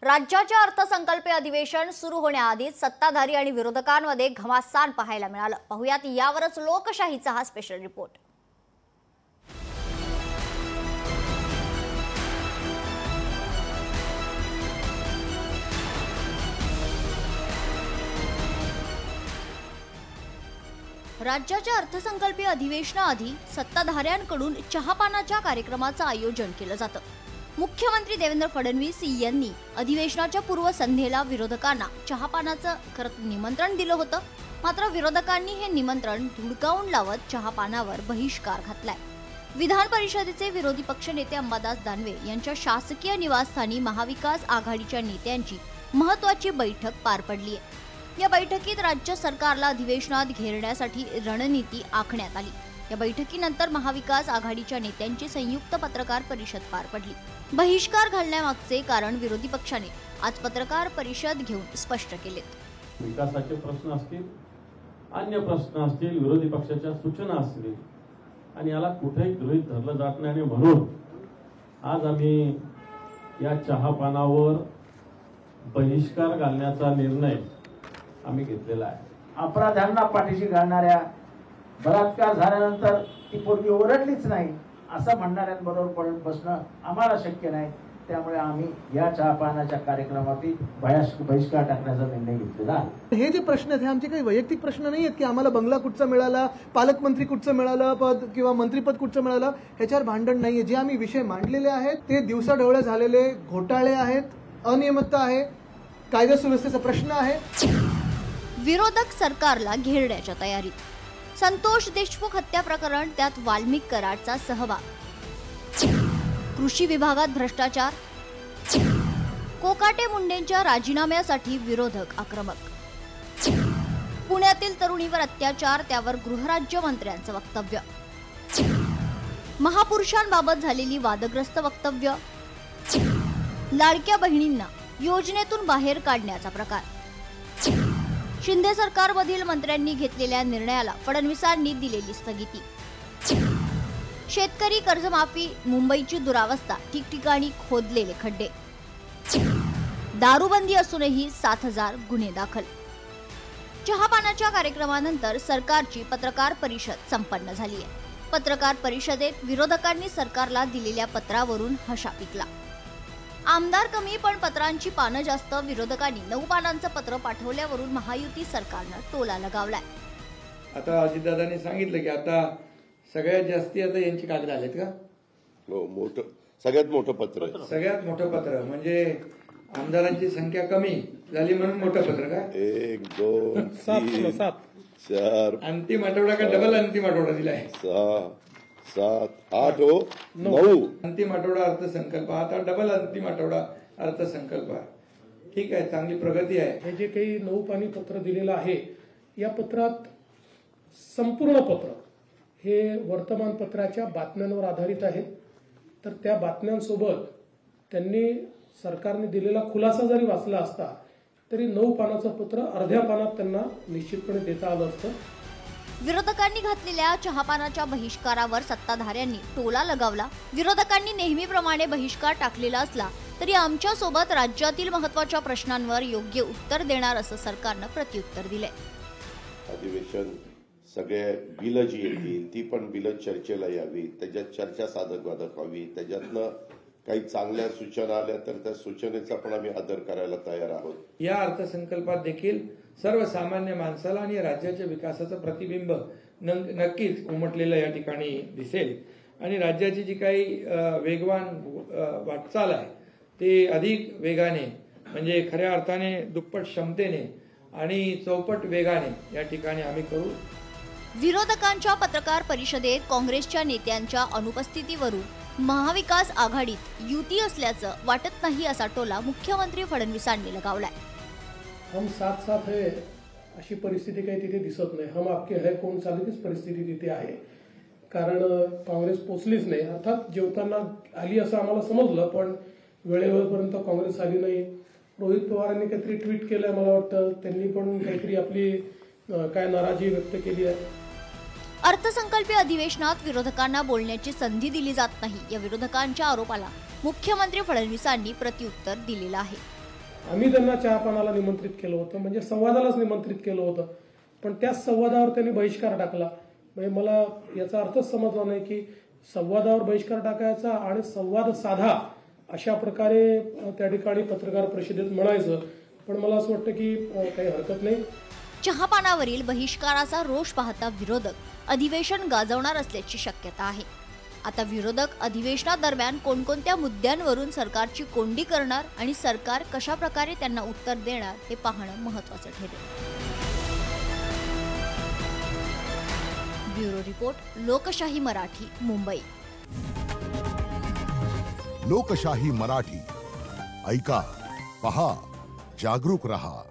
राज्याच्या अर्थसंकल्पीय अधिवेशन सुरू होण्याआधीच सत्ताधारी आणि विरोधकांमध्ये घमासान पाहायला मिळालं। पाहुयात यावरच लोकशाहीचा हा स्पेशल रिपोर्ट। राज्याच्या अर्थसंकल्पीय अधिवेशनाआधी सत्ताधाऱ्यांकडून चहापानाच्या कार्यक्रमाचं आयोजन केलं जातं। मुख्यमंत्री देवेंद्र फडणवीस यांनी अधिवेशनाच्या पूर्वसंध्येला विरोधकांना चहापानाचं निमंत्रण दिलं होतं। मात्र विरोधकांनी हे निमंत्रण धुडकावून लावत चहापानावर बहिष्कार घातलाय। विधान परिषदेचे विरोधी पक्षनेते अंबादास दानवे यांच्या शासकीय निवासस्थानी महाविकास आघाडीच्या नेत्यांची महत्त्वाची बैठक पार पडली आहे। या बैठकीत राज्य सरकारला अधिवेशनात घेरण्यासाठी रणनीती आखण्यात आली। या बैठकीनंतर महाविकास आघाडीच्या नेत्यांची संयुक्त पत्रकार परिषद पार पडली। बहिष्कार घालण्यामागचे कारण विरोधी पक्षाने आज पत्रकार परिषद घेऊन स्पष्ट केले। विकासाचे प्रश्न असतील, अन्य प्रश्न असतील, विरोधी पक्षाच्या सूचना असतील आणि याला कुठेही गृहीत धरलं जात नाही। म्हणून आज आम्ही या चहापानावर बहिष्कार घालण्याचा निर्णय आम्ही घेतलेला आहे। अपराध्यांना पाठीशी घालणाऱ्या, बलात्कार झाल्यानंतर ती पोरगी ओरडलीच नाही असं म्हणणाऱ्यांबरोबर बसणं आम्हाला शक्य नाही। त्यामुळे आम्ही या चहापानाच्या कार्यक्रमातील बहिष्कार टाकण्याचा निर्णय घेतलेला आहे। हे जे प्रश्न आहेत हे आमचे काही वैयक्तिक प्रश्न नाही आहेत की आम्हाला बंगला कुठचा मिळाला, पालकमंत्री कुठचं मिळालं पद किंवा मंत्रीपद कुठचं मिळालं, ह्याच्यावर भांडण नाहीये। जे आम्ही विषय मांडलेले आहेत ते दिवसाढवळे झालेले घोटाळे आहेत, अनियमितता आहे, कायदा सुव्यवस्थेचा प्रश्न आहे। विरोधक सरकारला घेरण्याच्या तयारीत। संतोष देशमुख हत्या प्रकरण, त्यात वाल्मिक कराडचा सहभाग, कृषी विभागात भ्रष्टाचार, कोकाटे मुंडेंच्या राजीनाम्यासाठी विरोधक आक्रमक, पुण्यातील तरुणीवर अत्याचार, त्यावर गृहराज्यमंत्र्यांचं वक्तव्य, महापुरुषांबाबत झालेली वादग्रस्त वक्तव्य, लाडक्या बहिणींना योजनेतून बाहेर काढण्याचा प्रकार, शिंदे सरकारमधील मंत्र्यांनी घेतलेल्या निर्णयाला फडणवीसांनी दिलेली स्थगिती, शेतकरी कर्जमाफी, मुंबईची दुरावस्था, ठिकठिकाणी खोदलेले खड्डे, दारूबंदी असूनही 7000 गुन्हे दाखल। चहापानाच्या कार्यक्रमानंतर सरकारची पत्रकार परिषद संपन्न झाली आहे। पत्रकार परिषदेत विरोधकांनी सरकारला दिलेल्या पत्रावरून हशा पिकला। आमदार कमी पण पत्रांची पानं जास्त, विरोधकांनी 9 पानांचं पत्र पाठवल्यावरून महायुती सरकारनं टोला लगावलाय। आता अजितदादांनी सांगितलं की आता सगळ्यात जास्ती आता यांची कागद आलेत का? मोठं, सगळ्यात मोठं पत्र, सगळ्यात मोठं पत्र म्हणजे आमदारांची संख्या कमी झाली म्हणून मोठं पत्र का? 1 2 3 4 अंतिम आठवडा का डबल अंतिम आठवडा दिलाय? 6 7 8 9 अंतिम आठवडा अर्थसंकल्प, आता डबल अंतिम आठवडा अर्थसंकल्प। ठीक आहे, चांगली प्रगती आहे। हे जे काही 9 पानी पत्र दिलेलं आहे, या पत्रात संपूर्ण पत्र हे वर्तमानपत्राच्या बातम्यांवर आधारित आहे। तर त्या बातम्यांसोबत त्यांनी सरकारने दिलेला खुलासा जरी वाचला असता तरी 9 पानाचं पत्र अर्ध्या पानात त्यांना निश्चितपणे देता आलं असतं। विरोधकांनी घातलेल्या चहापानाच्या बहिष्कारावर सत्ताधाऱ्यांनी टोला लगावला। विरोधकांनी नेहमीप्रमाणे बहिष्कार टाकलेला असला तरी आमच्या सोबत राज्यातील महत्त्वाच्या प्रश्नांवर योग्य उत्तर देणार असं सरकारनं प्रत्युत्तर दिलंय। अधिवेशन सगळे बिलं जी येतील ती पण बिलं चर्चेला यावी, त्याच्यात चर्चा साधक वादक व्हावी, त्याच्यातनं काही चांगल्या सूचना आल्या तर त्या सूचनेचा पण आम्ही आदर करायला तयार आहोत। या अर्थसंकल्पात देखील सर्वसामान्य माणसाला आणि राज्याच्या विकासाचं प्रतिबिंब नक्कीच उमटलेलं या ठिकाणी दिसेल आणि राज्याची जी काही वेगवान वाटचाल आहे ते अधिक वेगाने, म्हणजे खऱ्या अर्थाने दुप्पट क्षमतेने आणि चौपट वेगाने या ठिकाणी आम्ही करू। विरोधकांच्या पत्रकार परिषदेत काँग्रेसच्या नेत्यांच्या अनुपस्थितीवरून महाविकास आघाडीत युती असल्याचं वाटत नाही असा टोला मुख्यमंत्री फडणवीसांनी लगावलाय। हम साथ साथ है अशी परिस्थिती काही तिथे दिसत नाही। हम आपके है कोण चालतीच परिस्थिती तिथे आहे, कारण काँग्रेस पोचलीच नाही। अर्थात जेवताना आली असं आम्हाला समजलं, पण वेळेवरपर्यंत काँग्रेस आली नाही। रोहित पवारांनी काहीतरी ट्विट केलंय, मला वाटतं त्यांनी पण काहीतरी आपली काय नाराजी व्यक्त केली आहे। अर्थसंकल्पीय अधिवेशनात विरोधकांना बोलण्याची संधी दिली जात नाही या विरोधकांच्या आरोपाला मुख्यमंत्री फडणवीसांनी प्रत्युत्तर दिलेलं आहे। आम्ही त्यांना चहापानाला निमंत्रित केलं होतं, म्हणजे संवादालाच निमंत्रित केलं होतं, पण त्याच संवादावर त्यांनी बहिष्कार टाकला. म्हणजे मला याचा अर्थच समजला नाही की संवादावर बहिष्कार टाकायचा आणि संवाद साधा अशा प्रकारे त्या ठिकाणी पत्रकार परिषदेत म्हणायचं. पण मला असं वाटतं की काही हरकत नाही. चहापानावरील बहिष्काराचा रोष पाहता विरोधक अधिवेशन गाजवणार असल्याची शक्यता आहे. आता विरोधक अधिवेशनादरम्यान कोणकोणत्या मुद्द्यांवरून सरकारची कोंडी करणार आणि सरकार कशा प्रकारे त्यांना उत्तर देणार हे पाहणं महत्त्वाचं ठरेल. ब्युरो रिपोर्ट, लोकशाही मराठी, मुंबई. लोकशाही मराठी, ऐका, पहा, जागरूक रहा.